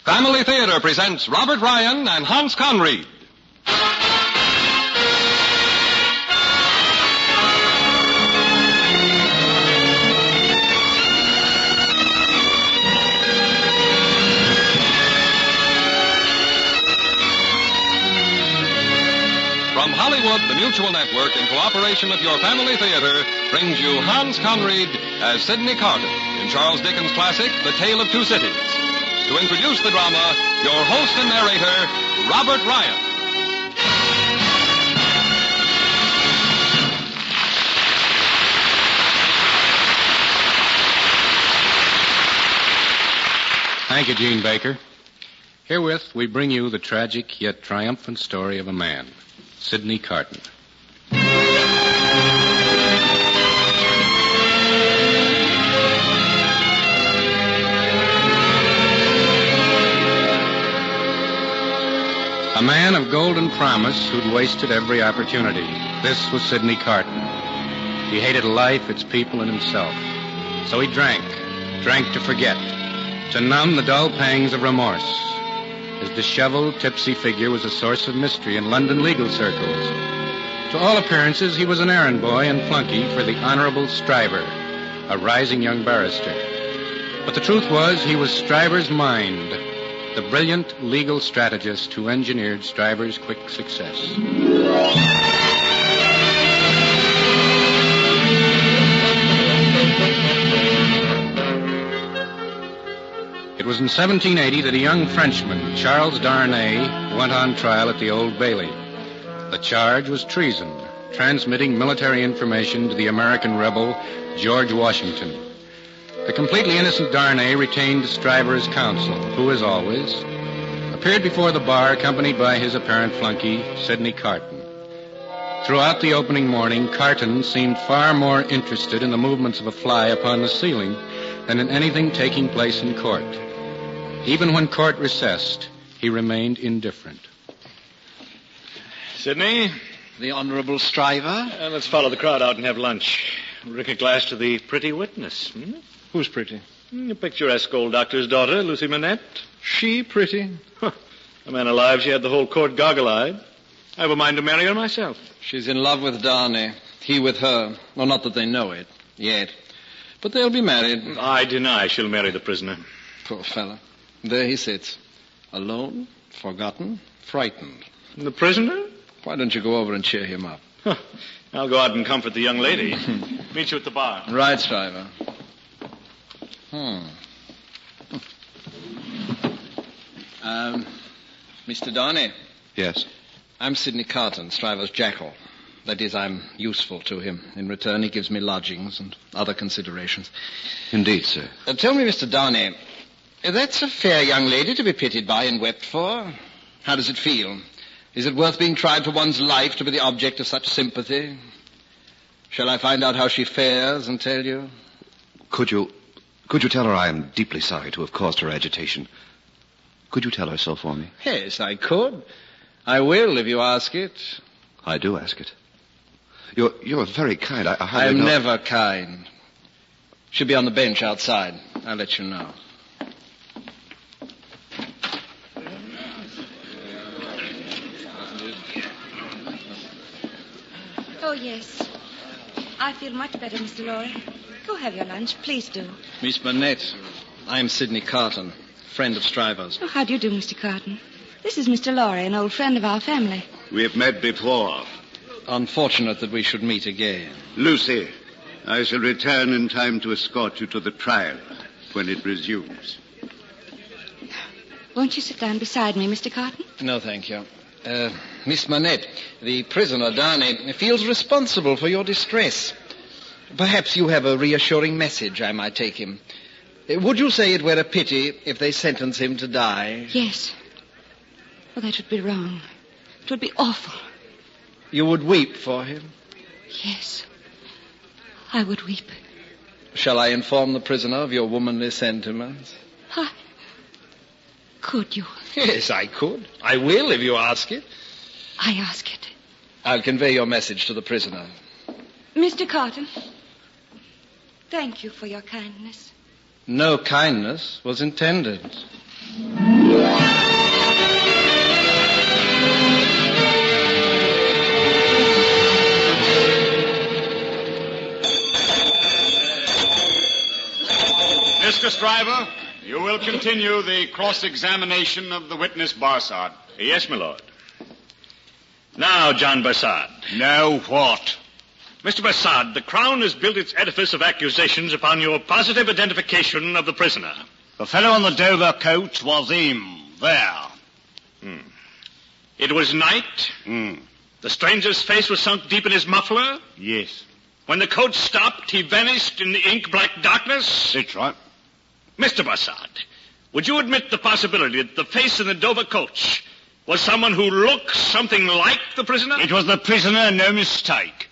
Family Theater presents Robert Ryan and Hans Conried. From Hollywood, the Mutual Network, in cooperation with your Family Theater, brings you Hans Conried as Sidney Carton in Charles Dickens' classic, The Tale of Two Cities. To introduce the drama, your host and narrator, Robert Ryan. Thank you, Gene Baker. Herewith, we bring you the tragic yet triumphant story of a man, Sidney Carton. A man of golden promise who'd wasted every opportunity. This was Sidney Carton. He hated life, its people, and himself. So he drank to forget, to numb the dull pangs of remorse. His disheveled, tipsy figure was a source of mystery in London legal circles. To all appearances, he was an errand boy and flunky for the Honorable Stryver, a rising young barrister. But the truth was, he was Stryver's mind, the brilliant legal strategist who engineered Stryver's quick success. It was in 1780 that a young Frenchman, Charles Darnay, went on trial at the Old Bailey. The charge was treason, transmitting military information to the American rebel George Washington. The completely innocent Darnay retained Stryver's counsel, who, as always, appeared before the bar accompanied by his apparent flunky, Sidney Carton. Throughout the opening morning, Carton seemed far more interested in the movements of a fly upon the ceiling than in anything taking place in court. Even when court recessed, he remained indifferent. Sidney? The Honorable Stryver? Let's follow the crowd out and have lunch. Drink a glass to the pretty witness. Who's pretty? The picturesque old doctor's daughter, Lucy Manette. She pretty? A man alive, she had the whole court goggle-eyed. I have a mind to marry her myself. She's in love with Darnay. He with her. Well, not that they know it yet. But they'll be married. I deny she'll marry the prisoner. Poor fellow. There he sits. Alone, forgotten, frightened. The prisoner? Why don't you go over and cheer him up? I'll go out and comfort the young lady. Meet you at the bar. Right, Stryver. Mr. Darnay. Yes? I'm Sidney Carton, Stryver's jackal. That is, I'm useful to him. In return, he gives me lodgings and other considerations. Indeed, sir. Tell me, Mr. Darnay, that's a fair young lady to be pitied by and wept for. How does it feel? Is it worth being tried for one's life to be the object of such sympathy? Shall I find out how she fares and tell you? Could you tell her I am deeply sorry to have caused her agitation? Could you tell her so for me? Yes, I could. I will, if you ask it. I do ask it. You're very kind. I hardly I'm know... never kind. She'll be on the bench outside. I'll let you know. Oh, yes. I feel much better, Mr. Lorry. Go have your lunch. Please do. Miss Manette, I'm Sidney Carton, friend of Stryver's. Oh, how do you do, Mr. Carton? This is Mr. Lorry, an old friend of our family. We have met before. Unfortunate that we should meet again. Lucy, I shall return in time to escort you to the trial when it resumes. Won't you sit down beside me, Mr. Carton? No, thank you. Miss Manette, the prisoner, Darnay, feels responsible for your distress. Perhaps you have a reassuring message I might take him. Would you say it were a pity if they sentence him to die? Yes. Well, that would be wrong. It would be awful. You would weep for him? Yes. I would weep. Shall I inform the prisoner of your womanly sentiments? Could you? Yes, I could. I will, if you ask it. I ask it. I'll convey your message to the prisoner. Mr. Carton, thank you for your kindness. No kindness was intended. Mr. Stryver, you will continue the cross-examination of the witness Barsad. Yes, my lord. Now, John Barsad. Now what? Mr. Barsad, the Crown has built its edifice of accusations upon your positive identification of the prisoner. The fellow on the Dover coach was him, there. It was night. The stranger's face was sunk deep in his muffler. Yes. When the coach stopped, he vanished in the ink-black darkness. That's right. Mr. Barsad, would you admit the possibility that the face in the Dover coach was someone who looked something like the prisoner? It was the prisoner, no mistake.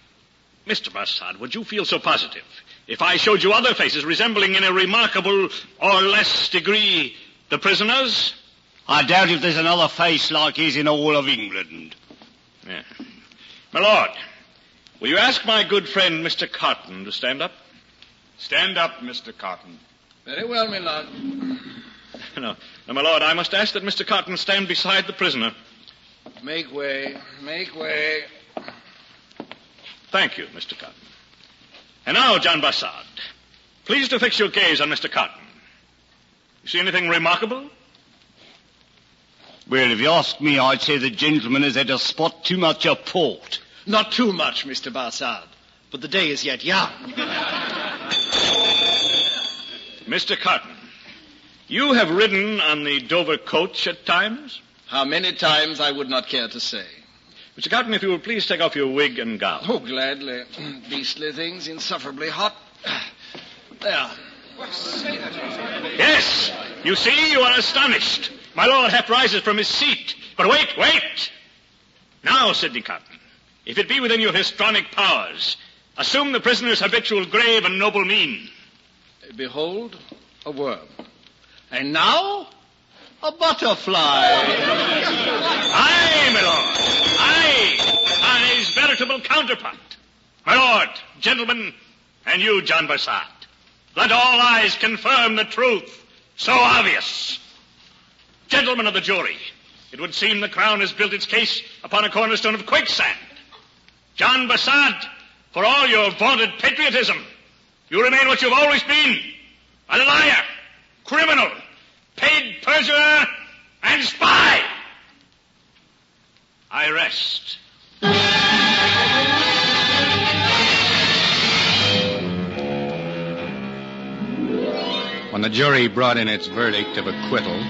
Mr. Barsad, would you feel so positive if I showed you other faces resembling in a remarkable or less degree the prisoner's? I doubt if there's another face like his in all of England. Yeah. My lord, will you ask my good friend Mr. Carton to stand up? Stand up, Mr. Carton. Very well, my lord. No, my lord, I must ask that Mr. Carton stand beside the prisoner. Make way. Make way. Thank you, Mr. Carton. And now, John Barsad, please to fix your gaze on Mr. Carton. You see anything remarkable? Well, if you ask me, I'd say the gentleman has had a spot too much of port. Not too much, Mr. Barsad, but the day is yet young. Mr. Carton, you have ridden on the Dover coach at times? How many times I would not care to say. Mr. Carton, if you will please take off your wig and gown. Oh, gladly. Beastly things, insufferably hot. There. Yes, you see, you are astonished. My lord half rises from his seat. But wait! Now, Sidney Carton, if it be within your histrionic powers, assume the prisoner's habitual grave and noble mien. Behold, a worm. And now, a butterfly. Aye, my lord. Aye, his veritable counterpart. My lord, gentlemen, and you, John Barsad, let all eyes confirm the truth, so obvious. Gentlemen of the jury, it would seem the Crown has built its case upon a cornerstone of quicksand. John Barsad, for all your vaunted patriotism, you remain what you've always been, a liar, criminal, paid perjurer, and spy. I rest. When the jury brought in its verdict of acquittal,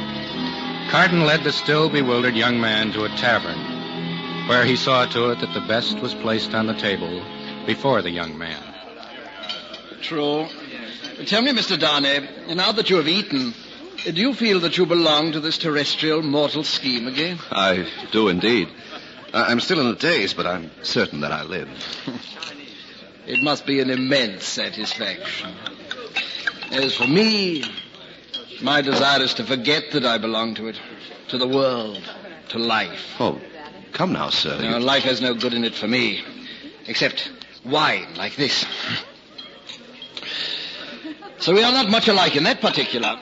Carton led the still bewildered young man to a tavern, where he saw to it that the best was placed on the table before the young man. True. Tell me, Mr. Darnay, now that you have eaten, do you feel that you belong to this terrestrial mortal scheme again? I do indeed. I'm still in a daze, but I'm certain that I live. It must be an immense satisfaction. As for me, my desire is to forget that I belong to it, to the world, to life. Oh, come now, sir. No, life has no good in it for me, except wine like this. So we are not much alike in that particular.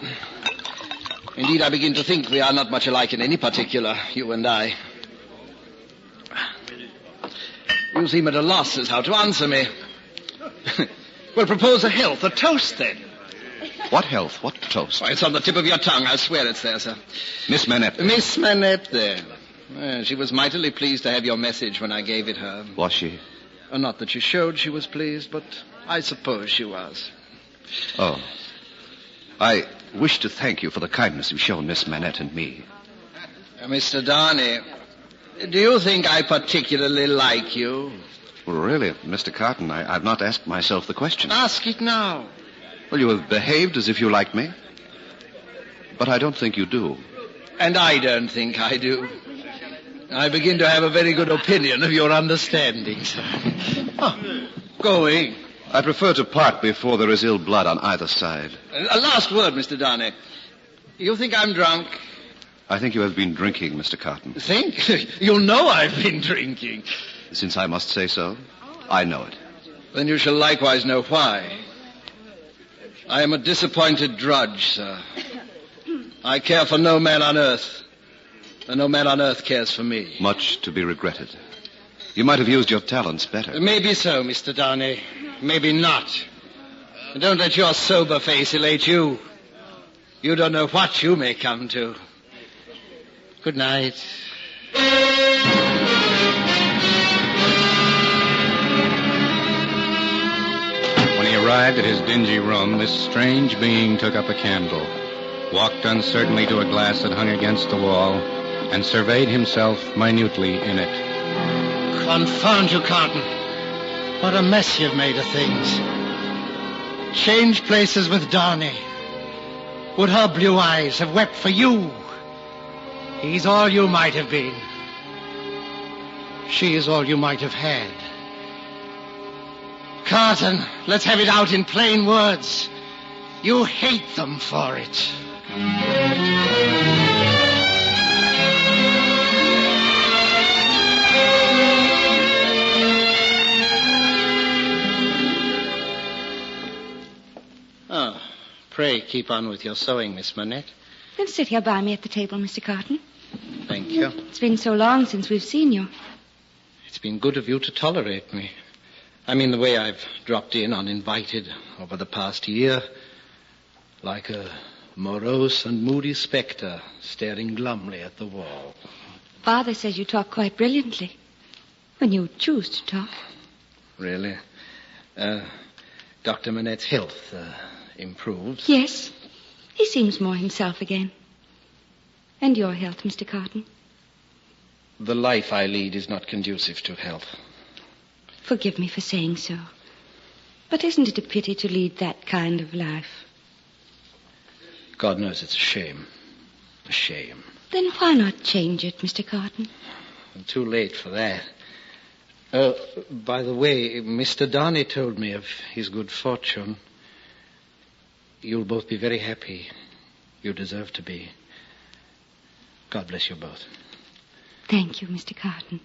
Indeed, I begin to think we are not much alike in any particular, you and I. You seem at a loss as how to answer me. Well, propose a health, a toast, then. What health? What toast? Oh, it's on the tip of your tongue. I swear it's there, sir. Miss Manette. Miss Manette, there. She was mightily pleased to have your message when I gave it her. Was she? Not that she showed she was pleased, but I suppose she was. Oh. I wish to thank you for the kindness you've shown Miss Manette and me. Mr. Darnay, do you think I particularly like you? Well, really, Mr. Carton, I've not asked myself the question. Ask it now. Well, you have behaved as if you liked me. But I don't think you do. And I don't think I do. I begin to have a very good opinion of your understanding, sir. Oh, going. I prefer to part before there is ill blood on either side. A last word, Mr. Darnay. You think I'm drunk? I think you have been drinking, Mr. Carton. Think? You know I've been drinking. Since I must say so, I know it. Then you shall likewise know why. I am a disappointed drudge, sir. I care for no man on earth, and no man on earth cares for me. Much to be regretted. You might have used your talents better. Maybe so, Mr. Darnay. Maybe not. Don't let your sober face elate you. You don't know what you may come to. Good night. When he arrived at his dingy room, this strange being took up a candle, walked uncertainly to a glass that hung against the wall, and surveyed himself minutely in it. Confound you, Carton. What a mess you've made of things. Change places with Darnay. Would her blue eyes have wept for you? He's all you might have been. She is all you might have had. Carton, let's have it out in plain words. You hate them for it. Oh, pray keep on with your sewing, Miss Manette. Then sit here by me at the table, Mr. Carton. Thank you. It's been so long since we've seen you. It's been good of you to tolerate me. I mean, the way I've dropped in uninvited over the past year, like a morose and moody spectre staring glumly at the wall. Father says you talk quite brilliantly. When you choose to talk. Really? Dr. Manette's health improves? Yes. He seems more himself again. And your health, Mr. Carton? The life I lead is not conducive to health. Forgive me for saying so. But isn't it a pity to lead that kind of life? God knows it's a shame. A shame. Then why not change it, Mr. Carton? I'm too late for that. By the way, Mr. Darnay told me of his good fortune. You'll both be very happy. You deserve to be. God bless you both. Thank you, Mr. Carton.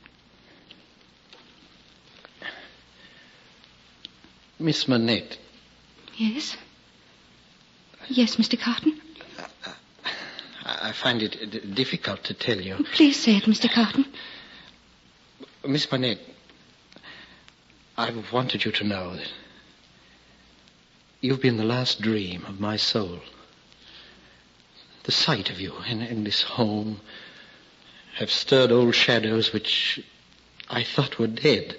Miss Manette. Yes? Yes, Mr. Carton? I find it difficult to tell you. Please say it, Mr. Carton. Miss Manette, I've wanted you to know that you've been the last dream of my soul. The sight of you in this home have stirred old shadows which I thought were dead.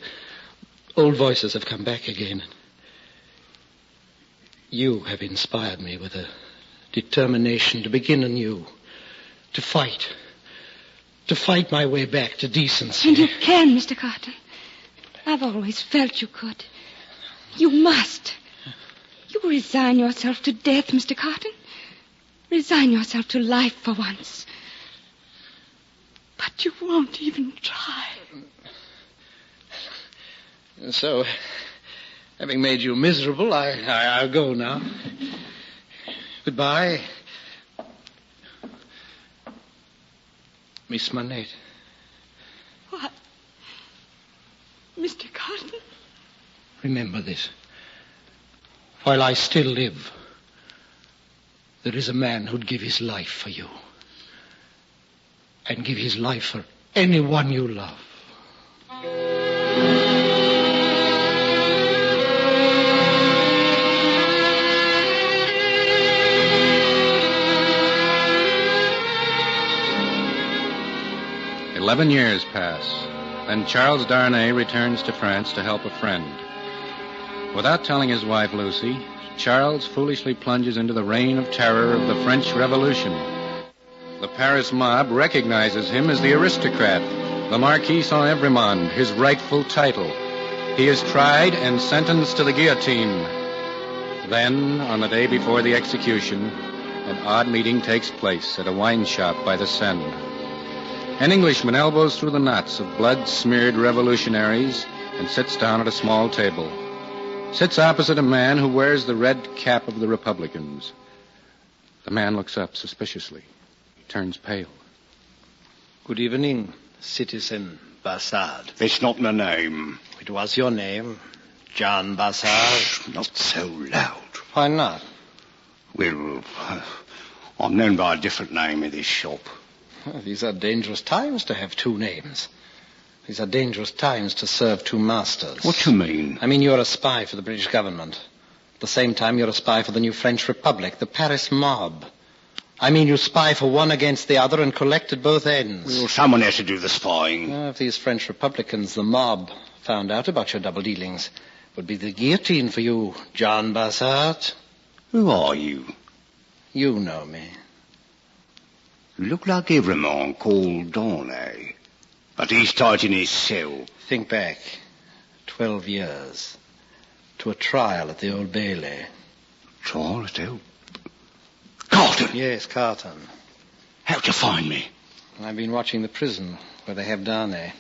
Old voices have come back again. You have inspired me with a determination to begin anew, to fight my way back to decency. And you can, Mr. Carton. I've always felt you could. You must. You resign yourself to death, Mr. Carton. Resign yourself to life for once. But you won't even try. So, having made you miserable, I'll go now. Goodbye. Miss Manette. What? Mr. Carton? Remember this. While I still live, there is a man who'd give his life for you. And give his life for anyone you love. "11 years pass. Then Charles Darnay returns to France to help a friend. Without telling his wife, Lucy, Charles foolishly plunges into the reign of terror of the French Revolution. The Paris mob recognizes him as the aristocrat, the Marquis Saint-Evremond, his rightful title. He is tried and sentenced to the guillotine. Then, on the day before the execution, an odd meeting takes place at a wine shop by the Seine. An Englishman elbows through the knots of blood-smeared revolutionaries and sits down at a small table. Sits opposite a man who wears the red cap of the Republicans. The man looks up suspiciously. He turns pale. Good evening, Citizen Bassard. It's not my name. It was your name, John Bassard. Not so loud. Why not? Well, I'm known by a different name in this shop. Well, these are dangerous times to have two names. These are dangerous times to serve two masters. What do you mean? I mean, you're a spy for the British government. At the same time, you're a spy for the new French Republic, the Paris mob. I mean you spy for one against the other and collect at both ends. Well, someone has to do the spying. If these French Republicans, the mob, found out about your double dealings, it would be the guillotine for you, John Bassard. Who are you? You know me. You look like everyone called Darnay. But he's tight in his cell. Think back. 12 years. To a trial at the Old Bailey. Trial at the Old... Carlton! Yes, Carlton. How'd you find me? I've been watching the prison where they have Darnay.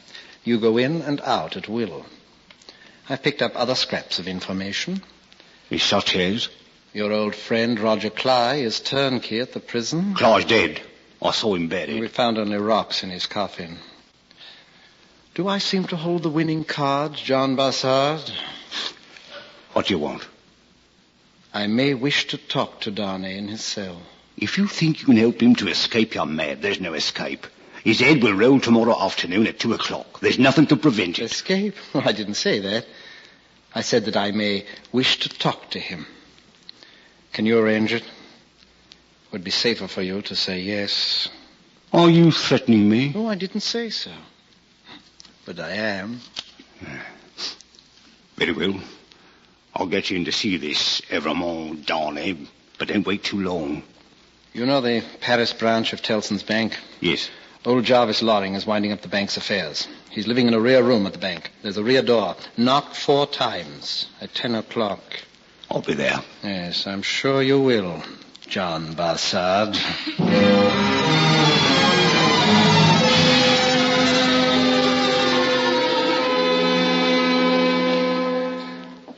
You go in and out at will. I've picked up other scraps of information. Such as? Your old friend, Roger Cly, is turnkey at the prison. Cly's dead. I saw him buried. We found only rocks in his coffin. Do I seem to hold the winning cards, John Bassard? What do you want? I may wish to talk to Darnay in his cell. If you think you can help him to escape, you're mad. There's no escape. His head will roll tomorrow afternoon at 2:00. There's nothing to prevent it. Escape? Well, I didn't say that. I said that I may wish to talk to him. Can you arrange it? It would be safer for you to say yes. Are you threatening me? Oh, I didn't say so. But I am. Very well. I'll get you in to see this Evermond Darnay, but don't wait too long. You know the Paris branch of Tellson's Bank? Yes. Old Jarvis Loring is winding up the bank's affairs. He's living in a rear room at the bank. There's a rear door. Knock 4 times at 10:00. I'll be there. Yes, I'm sure you will, John Bassard.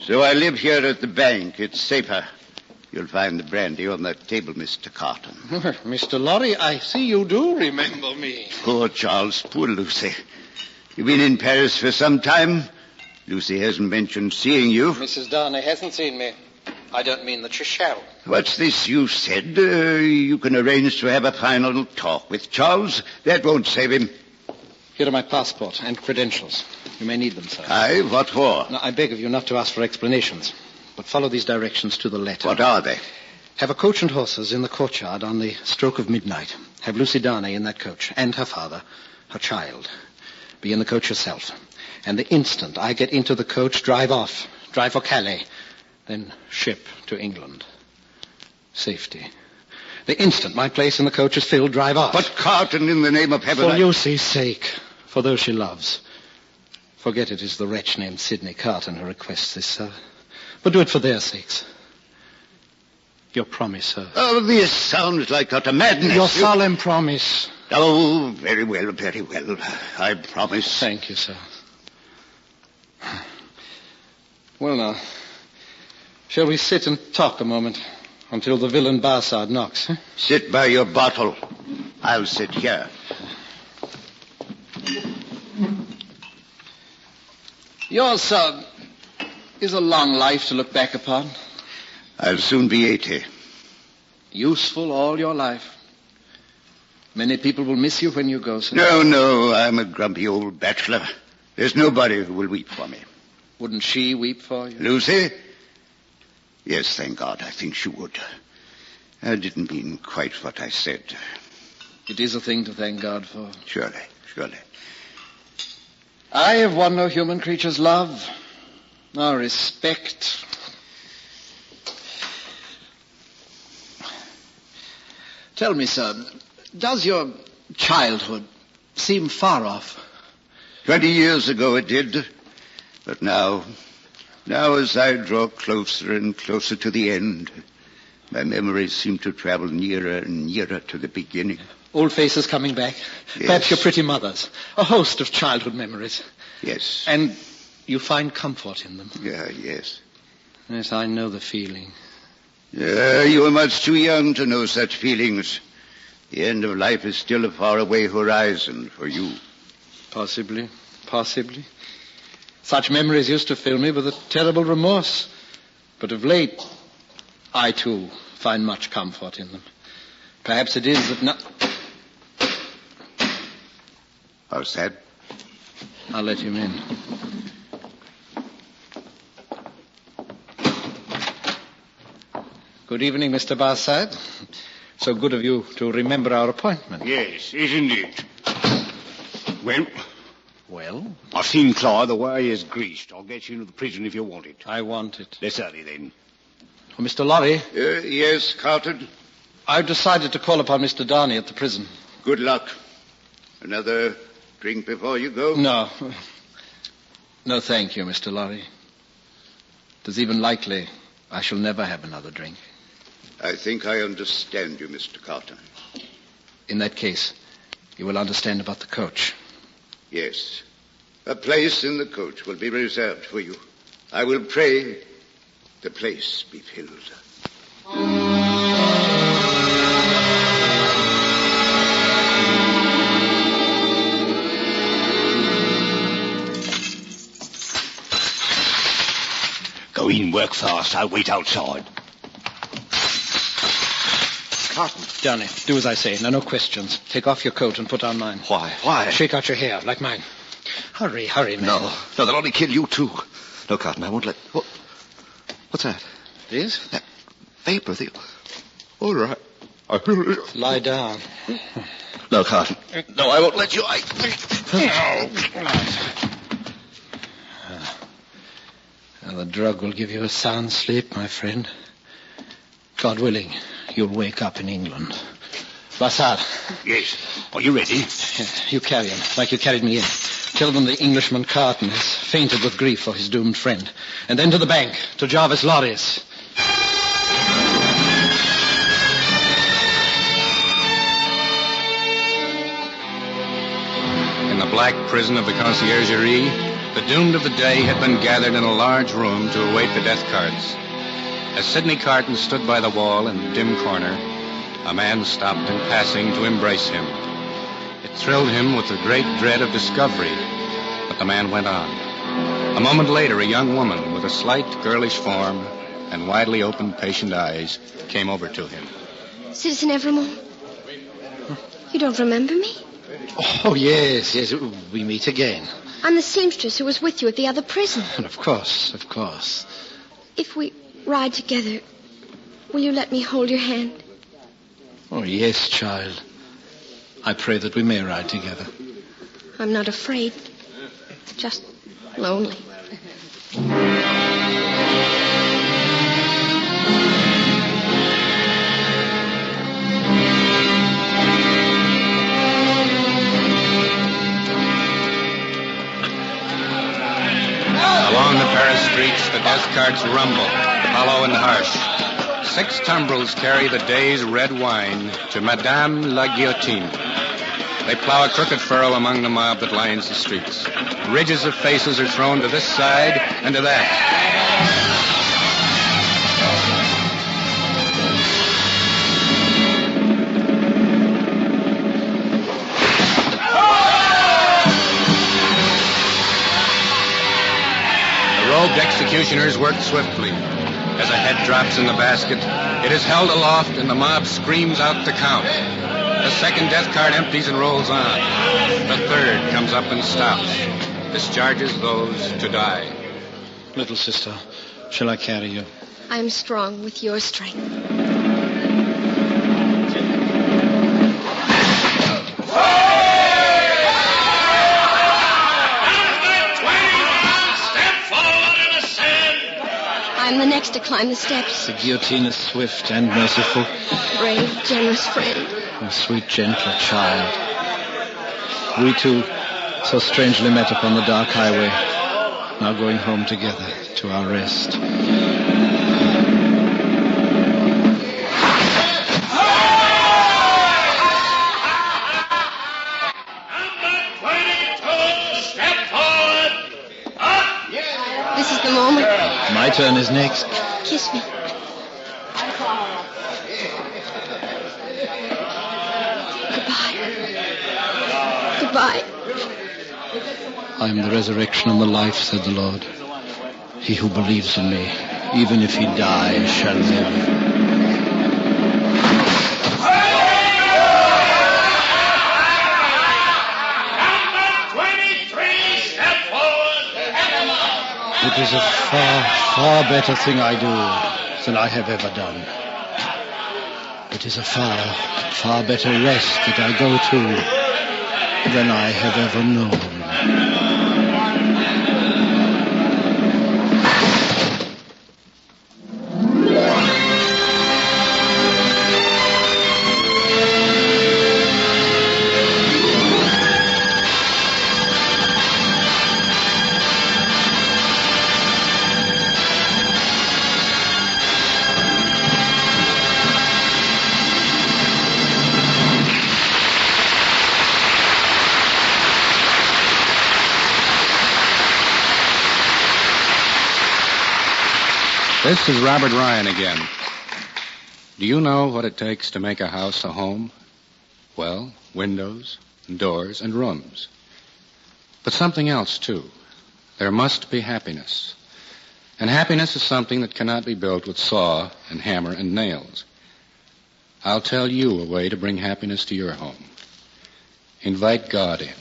So I live here at the bank. It's safer. You'll find the brandy on that table, Mr. Carton. Mr. Lorry, I see you do remember me. Poor Charles, poor Lucy. You've been in Paris for some time. Lucy hasn't mentioned seeing you. Mrs. Darnay hasn't seen me. I don't mean that she shall. What's this you said? You can arrange to have a final talk with Charles. That won't save him. Here are my passport and credentials. You may need them, sir. Aye, what for? Now, I beg of you not to ask for explanations, but follow these directions to the letter. What are they? Have a coach and horses in the courtyard on the stroke of midnight. Have Lucy Darnay in that coach, and her father, her child. Be in the coach yourself. And the instant I get into the coach, drive off. Drive for Calais. Then ship to England. Safety. The instant my place in the coach is filled, drive off. But Carton, in the name of heaven... For Lucy's sake. For those she loves. Forget it is the wretch named Sidney Carton who requests this, sir. But do it for their sakes. Your promise, sir. Oh, this sounds like utter madness. Your solemn promise. Oh, very well, very well. I promise. Thank you, sir. Well, now, shall we sit and talk a moment until the villain Bassard knocks? Huh? Sit by your bottle. I'll sit here. Yours, sir, is a long life to look back upon. I'll soon be 80. Useful all your life. Many people will miss you when you go, sir. No, I'm a grumpy old bachelor. There's nobody who will weep for me. Wouldn't she weep for you? Lucy? Yes, thank God, I think she would. I didn't mean quite what I said. It is a thing to thank God for. Surely. I have won no human creature's love, nor respect. Tell me, sir, does your childhood seem far off? 20 years ago it did. But now as I draw closer and closer to the end, my memories seem to travel nearer and nearer to the beginning. Old faces coming back. Yes. Perhaps your pretty mother's. A host of childhood memories. Yes. And you find comfort in them. Yes. Yes, I know the feeling. You are much too young to know such feelings. The end of life is still a faraway horizon for you. Possibly. Such memories used to fill me with a terrible remorse. But of late, I, too, find much comfort in them. Perhaps it is that not... How's that? I'll let him in. Good evening, Mr. Bassard. So good of you to remember our appointment. Yes, isn't it? Well? Well? I've seen Clive. The way is greased. I'll get you into the prison if you want it. I want it. Let's hurry then. Oh, Mr. Lorry? Yes, Carton? I've decided to call upon Mr. Darnay at the prison. Good luck. Another drink before you go? No. No, thank you, Mr. Lorry. It is even likely I shall never have another drink. I think I understand you, Mr. Carton. In that case, you will understand about the coach. Yes. A place in the coach will be reserved for you. I will pray the place be filled. Go in, work fast. I'll wait outside. Carton. Darnay, do as I say. Now, no questions. Take off your coat and put on mine. Why? Why? Shake out your hair, like mine. Hurry, man. No, they'll only kill you, too. No, Carton, I won't let... What's that? This? That vapor. All right. Lie down. No, Carton. No, I won't let you. Now, the drug will give you a sound sleep, my friend. God willing, you'll wake up in England. Bassard. Yes. Are you ready? You carry him, like you carried me in. Tell them the Englishman Carton has fainted with grief for his doomed friend. And then to the bank, to Jarvis Lorry's. In the black prison of the Conciergerie, the doomed of the day had been gathered in a large room to await the death cards. As Sidney Carton stood by the wall in the dim corner, a man stopped in passing to embrace him. It thrilled him with the great dread of discovery, but the man went on. A moment later, a young woman with a slight, girlish form and widely opened, patient eyes came over to him. Citizen Evrémonde, you don't remember me? Oh, yes, we meet again. I'm the seamstress who was with you at the other prison. Of course. If we ride together, will you let me hold your hand? Oh, yes, child. I pray that we may ride together. I'm not afraid. Just lonely. Along the Paris streets, the death carts rumble, hollow and harsh. 6 tumbrils carry the day's red wine to Madame la Guillotine. They plow a crooked furrow among the mob that lines the streets. Ridges of faces are thrown to this side and to that. Robed executioners work swiftly. As a head drops in the basket, it is held aloft and the mob screams out to count. The second death cart empties and rolls on. The third comes up and stops, discharges those to die. Little sister, shall I carry you? I'm strong with your strength. I'm the next to climb the steps. The guillotine is swift and merciful. Brave, generous friend. Oh, sweet, gentle child. We two, so strangely met upon the dark highway, now going home together to our rest. This is the moment. My turn is next. Kiss me. Goodbye. I am the resurrection and the life, said the Lord. He who believes in me, even if he die, shall live. It is a far, far better thing I do than I have ever done. It is a far better rest that I go to than I have ever known. This is Robert Ryan again. Do you know what it takes to make a house a home? Well, windows, and doors, and rooms. But something else, too. There must be happiness. And happiness is something that cannot be built with saw and hammer and nails. I'll tell you a way to bring happiness to your home. Invite God in.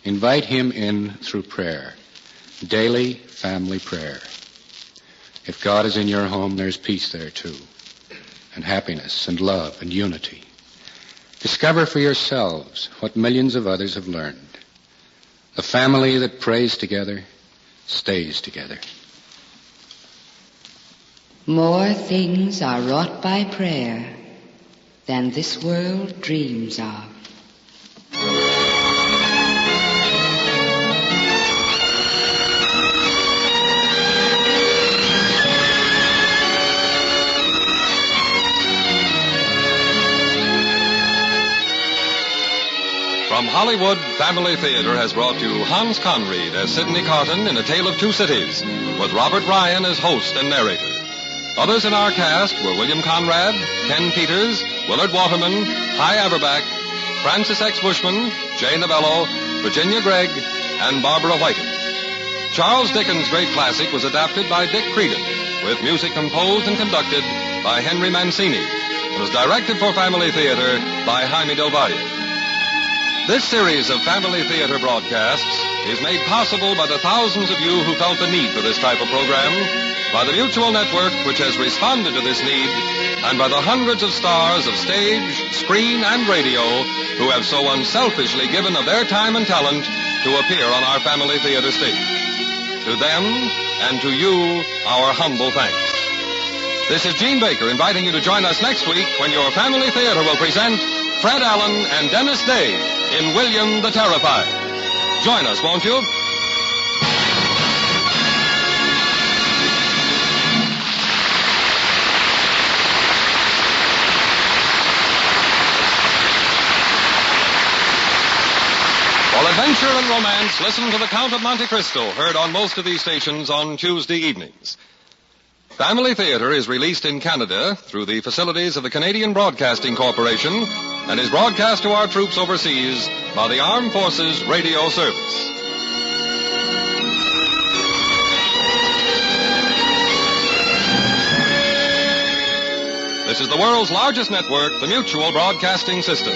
Invite Him in through prayer. Daily family prayer. If God is in your home, there's peace there, too. And happiness and love and unity. Discover for yourselves what millions of others have learned. The family that prays together stays together. More things are wrought by prayer than this world dreams of. From Hollywood, Family Theater has brought you Hans Conried as Sidney Carton in A Tale of Two Cities, with Robert Ryan as host and narrator. Others in our cast were William Conrad, Ken Peters, Willard Waterman, Hy Averback, Francis X. Bushman, Jay Novello, Virginia Gregg, and Barbara Whiting. Charles Dickens' great classic was adapted by Dick Creedon, with music composed and conducted by Henry Mancini. It was directed for Family Theater by Jaime Del Valle. This series of Family Theater broadcasts is made possible by the thousands of you who felt the need for this type of program, by the Mutual Network, which has responded to this need, and by the hundreds of stars of stage, screen, and radio who have so unselfishly given of their time and talent to appear on our Family Theater stage. To them and to you, our humble thanks. This is Gene Baker inviting you to join us next week when your Family Theater will present Fred Allen and Dennis Day in William the Terrified. Join us, won't you? For adventure and romance, listen to The Count of Monte Cristo, heard on most of these stations on Tuesday evenings. Family Theater is released in Canada through the facilities of the Canadian Broadcasting Corporation and is broadcast to our troops overseas by the Armed Forces Radio Service. This is the world's largest network, the Mutual Broadcasting System.